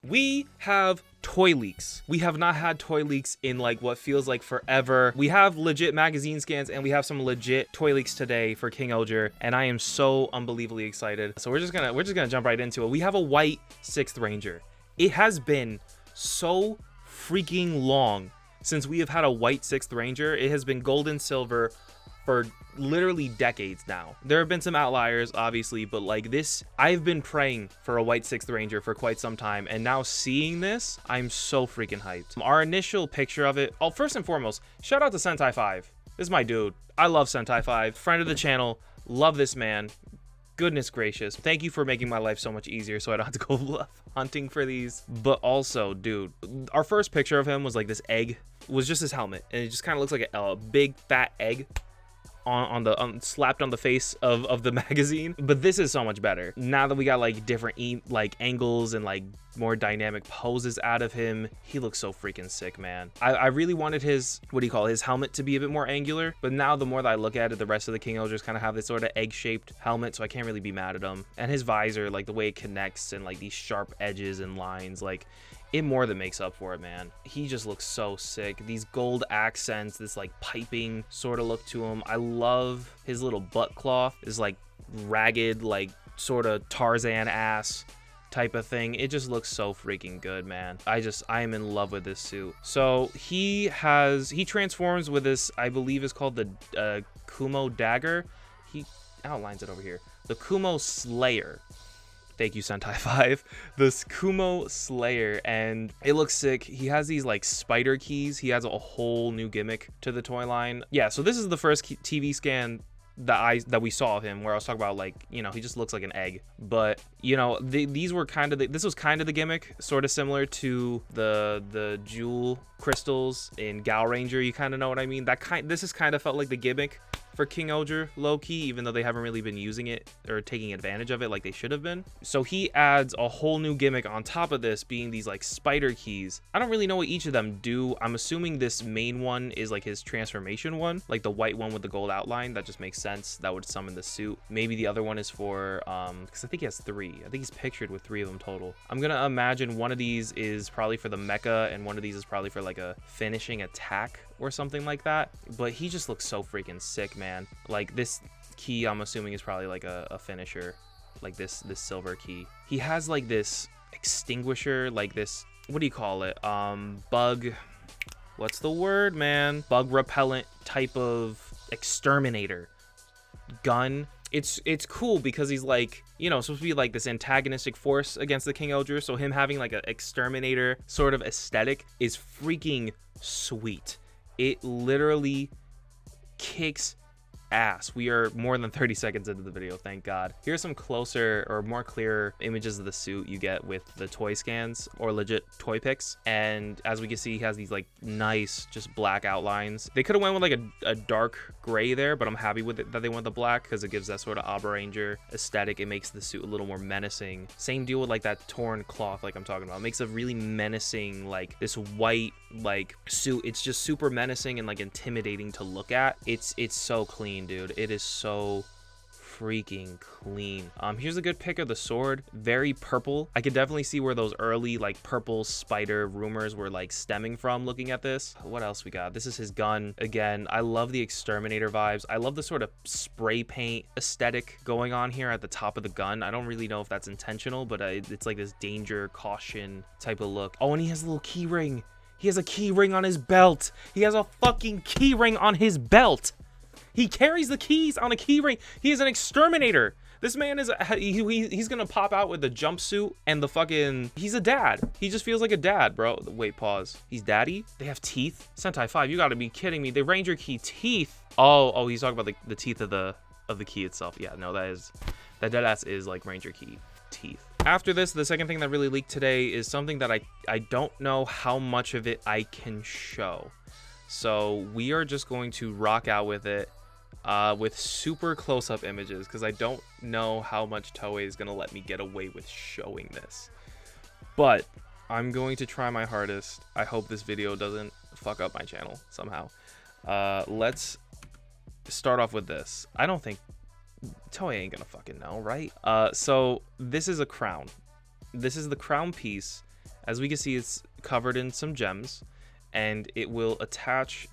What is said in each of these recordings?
we have toy leaks. We have not had toy leaks in like what feels like forever. We have legit magazine scans and we have some legit toy leaks today for King Ohger, and I am so unbelievably excited. So we're just gonna jump right into it. We have a white 6th Ranger. It has been so freaking long since we have had a white 6th Ranger. It has been gold and silver for literally decades now. There have been some outliers, obviously, but like this, I've been praying for a white 6th Ranger for quite some time, and now seeing this, I'm so freaking hyped. Our initial picture of it, oh, first and foremost, shout out to Sentai 5. This is my dude. I love Sentai 5, friend of the channel, love this man. Goodness gracious, thank you for making my life so much easier so I don't have to go hunting for these. But also, dude, our first picture of him was like this egg, was just his helmet, and it just kind of looks like a big fat egg slapped on the face of the magazine. But this is so much better now that we got like different like angles and like more dynamic poses out of him. He looks so freaking sick, man. I really wanted his, what do you call it, his helmet to be a bit more angular, but now the more that I look at it, the rest of the King Ohgers kind of have this sort of egg-shaped helmet, so I can't really be mad at him. And his visor, like the way it connects and like these sharp edges and lines, like it more than makes up for it, man. He just looks so sick. These gold accents, this like piping sort of look to him. I love his little butt cloth, this like ragged, like sort of Tarzan ass type of thing. It just looks so freaking good, man. I am in love with this suit. So he transforms with this, I believe is called the Kumo dagger. He outlines it over here. The Kumo Slayer. Thank you, Sentai 5. This Kumo Slayer, and it looks sick. He has these like spider keys. He has a whole new gimmick to the toy line. Yeah, so this is the first TV scan that we saw of him, where I was talking about, like, you know, he just looks like an egg. But you know, these were kind of this was kind of the gimmick, sort of similar to the jewel crystals in Gal Ranger. You kind of know what I mean. This has kind of felt like the gimmick for King Ohger, low-key, even though they haven't really been using it or taking advantage of it like they should have been. So he adds a whole new gimmick on top of this, being these like spider keys. I don't really know what each of them do. I'm assuming this main one is like his transformation one, like the white one with the gold outline. That just makes sense. That would summon the suit. Maybe the other one is for because I think he has 3. I think he's pictured with 3 of them total. I'm gonna imagine one of these is probably for the mecha, and one of these is probably for like a finishing attack or something like that. But he just looks so freaking sick, man. Like this key, I'm assuming, is probably like a finisher, like this silver key. He has like this extinguisher, like this, what do you call it, bug, what's the word, man, bug repellent type of exterminator gun. It's cool because he's like, you know, supposed to be like this antagonistic force against the King Ohger, so him having like an exterminator sort of aesthetic is freaking sweet. It literally kicks ass. We are more than 30 seconds into the video, thank God. Here's some closer or more clear images of the suit you get with the toy scans or legit toy pics. And as we can see, he has these like nice just black outlines. They could have went with like a dark gray there, but I'm happy with it that they went the black because it gives that sort of Ohger Ranger aesthetic. It makes the suit a little more menacing. Same deal with like that torn cloth like I'm talking about. It makes a really menacing, like this white like suit. It's just super menacing and like intimidating to look at. It's so clean, dude. It is so freaking clean. Here's a good pic of the sword. Very purple. I could definitely see where those early like purple spider rumors were like stemming from looking at this. What else we got? This is his gun. Again, I love the exterminator vibes. I love the sort of spray paint aesthetic going on here at the top of the gun. I don't really know if that's intentional, but it's like this danger, caution type of look. Oh, and he has a little key ring. He has a key ring on his belt. He has a fucking key ring on his belt. He carries the keys on a key ring. He is an exterminator. This man is he's gonna pop out with the jumpsuit and the fucking, he's a dad. He just feels like a dad, bro. Wait, pause. He's daddy? They have teeth? Sentai 5, you gotta be kidding me. The Ranger key teeth. Oh, he's talking about the teeth of the key itself. Yeah, no, that deadass is like Ranger key teeth. After this, the second thing that really leaked today is something that I don't know how much of it I can show. So we are just going to rock out with it with super close-up images because I don't know how much Toei is going to let me get away with showing this. But I'm going to try my hardest. I hope this video doesn't fuck up my channel somehow. Let's start off with this. I don't think Toei ain't gonna fucking know, right? So this is a crown. This is the crown piece, As we can see, it's covered in some gems, and it will attach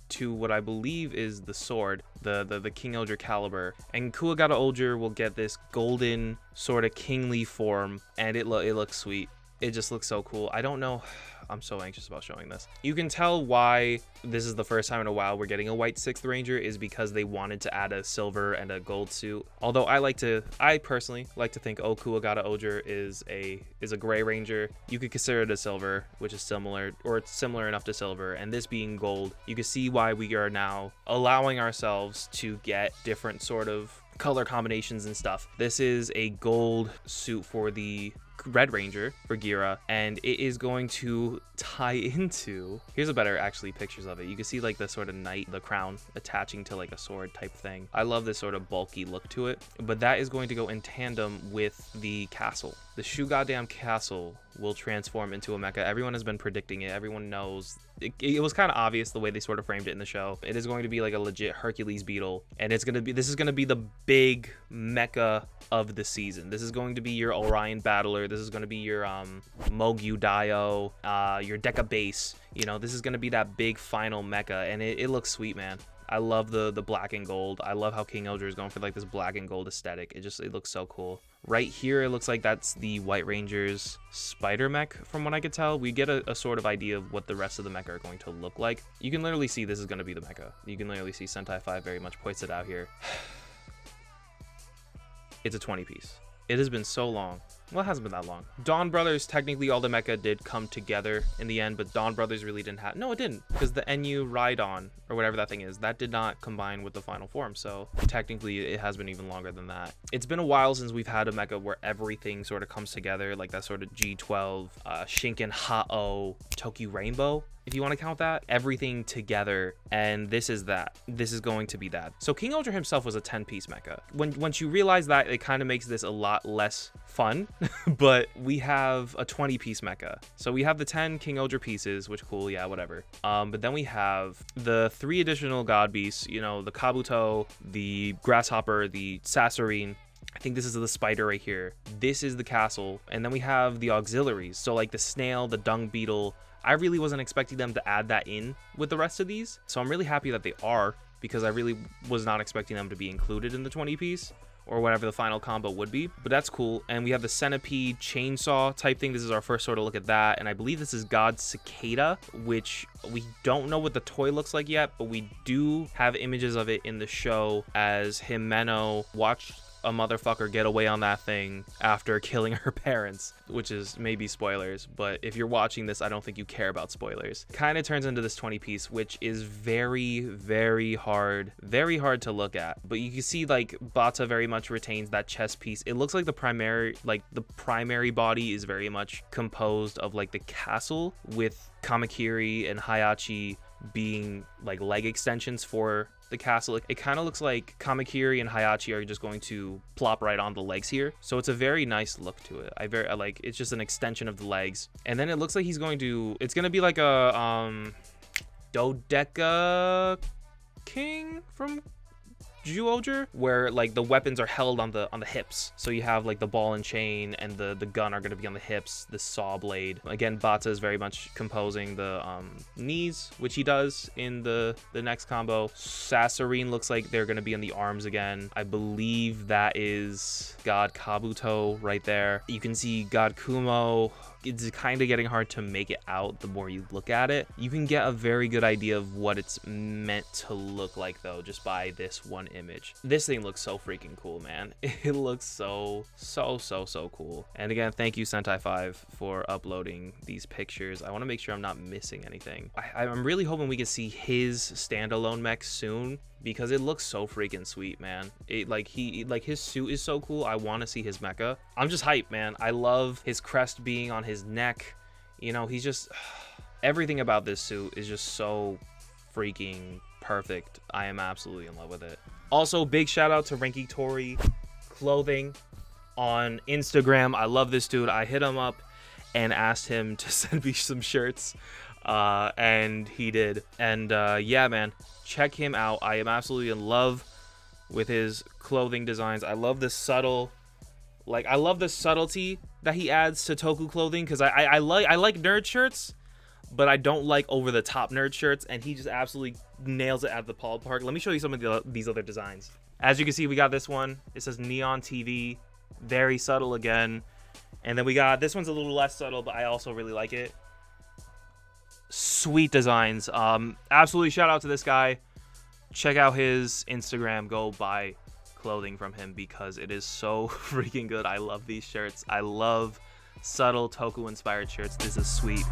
to what I believe is the sword, the King Ohger caliber. And Kuwagata Ohger will get this golden sort of kingly form, and it looks sweet. It just looks so cool. I don't know. I'm so anxious about showing this. You can tell why this is the first time in a while we're getting a white 6th Ranger is because they wanted to add a silver and a gold suit. Although I personally like to think, oh, Kuwagata Ohger is a gray Ranger. You could consider it a silver, which is similar, or it's similar enough to silver. And this being gold, you can see why we are now allowing ourselves to get different sort of color combinations and stuff. This is a gold suit for the Red Ranger for Gira, and it is going to tie into, here's a better actually pictures of it. You can see like the sort of knight, the crown attaching to like a sword type thing. I love this sort of bulky look to it, but that is going to go in tandem with the castle. The Shoe Goddamn Castle will transform into a mecha. Everyone has been predicting it. Everyone knows. It was kind of obvious the way they sort of framed it in the show. It is going to be like a legit Hercules beetle, and this is going to be the big mecha of the season. This is going to be your Orion Battler. This is going to be your Mogyu Dio, your Deca Base. You know, this is going to be that big final mecha, and it looks sweet, man. I love the black and gold. I love how King Ohger is going for like this black and gold aesthetic. It looks so cool. Right here, it looks like that's the White Ranger's spider mech. From what I could tell, we get a sort of idea of what the rest of the mecha are going to look like. You can literally see this is going to be the mecha. You can literally see Sentai 5 very much points it out here. It's a 20 piece. It has been so long. Well, it hasn't been that long. Dawn Brothers, technically all the mecha did come together in the end, but Dawn Brothers really didn't have, no, it didn't, because the NU Ride-On, or whatever that thing is, that did not combine with the final form, so technically it has been even longer than that. It's been a while since we've had a mecha where everything sort of comes together, like that sort of G12, Shinken Ha-Oh, Tokyo Rainbow, if you want to count that, everything together, and this is that. This is going to be that. So King Ohger himself was a 10-piece mecha. Once you realize that, it kind of makes this a lot less fun, but we have a 20-piece mecha. So we have the 10 King Ohger pieces, which cool, yeah, whatever. But then we have the 3 additional god beasts, you know, the Kabuto, the Grasshopper, the Sassorine. I think this is the spider right here. This is the castle, and then we have the auxiliaries. So like the snail, the dung beetle. I really wasn't expecting them to add that in with the rest of these, so I'm really happy that they are, because I really was not expecting them to be included in the 20 piece or whatever the final combo would be, but that's cool. And we have the centipede chainsaw type thing. This is our first sort of look at that, and I believe this is God Cicada, which we don't know what the toy looks like yet, but we do have images of it in the show as Himeno watched a motherfucker get away on that thing after killing her parents, which is maybe spoilers, but if you're watching this, I don't think you care about spoilers. Kind of turns into this 20 piece, which is very, very hard to look at, but you can see like Bata very much retains that chest piece. It looks like the primary body is very much composed of like the castle, with Kamakiri and Hayachi being like leg extensions for the castle. It kind of looks like Kamakiri and Hayachi are just going to plop right on the legs here, so it's a very nice look to it. I like, it's just an extension of the legs, and then it looks like it's going to be like a Dodeca King from Ohger, where like the weapons are held on the hips. So you have like the ball and chain, and the gun are going to be on the hips, the saw blade. Again, Bata is very much composing the knees, which he does in the next combo. Sassorine looks like they're going to be on the arms again. I believe that is God Kabuto right there. You can see God Kumo. It's kind of getting hard to make it out the more you look at it. You can get a very good idea of what it's meant to look like though, just by this one image. This thing looks so freaking cool, man. It looks so cool. And again, thank you Sentai 5 for uploading these pictures. I want to make sure I'm not missing anything. I'm really hoping we can see his standalone mech soon, because it looks so freaking sweet, man. His suit is so cool. I want to see his mecha. I'm just hyped, man. I love his crest being on his neck. You know, he's just, everything about this suit is just so freaking perfect. I am absolutely in love with it. Also, big shout out to Renki Tori Clothing on Instagram. I love this dude. I hit him up and asked him to send me some shirts, and he did. And yeah, man, check him out. I am absolutely in love with his clothing designs. I love this subtle Like, I love the subtlety that he adds to Toku clothing, because I like nerd shirts, but I don't like over the top nerd shirts, and he just absolutely nails it at the ballpark. Let me show you some of these other designs. As you can see, we got this one. It says Neon TV, very subtle again. And then we got this one's a little less subtle, but I also really like it. Sweet designs. Absolutely shout out to this guy. Check out his Instagram. Go buy clothing from him because it is so freaking good. I love these shirts. I love subtle Toku inspired shirts. This is sweet.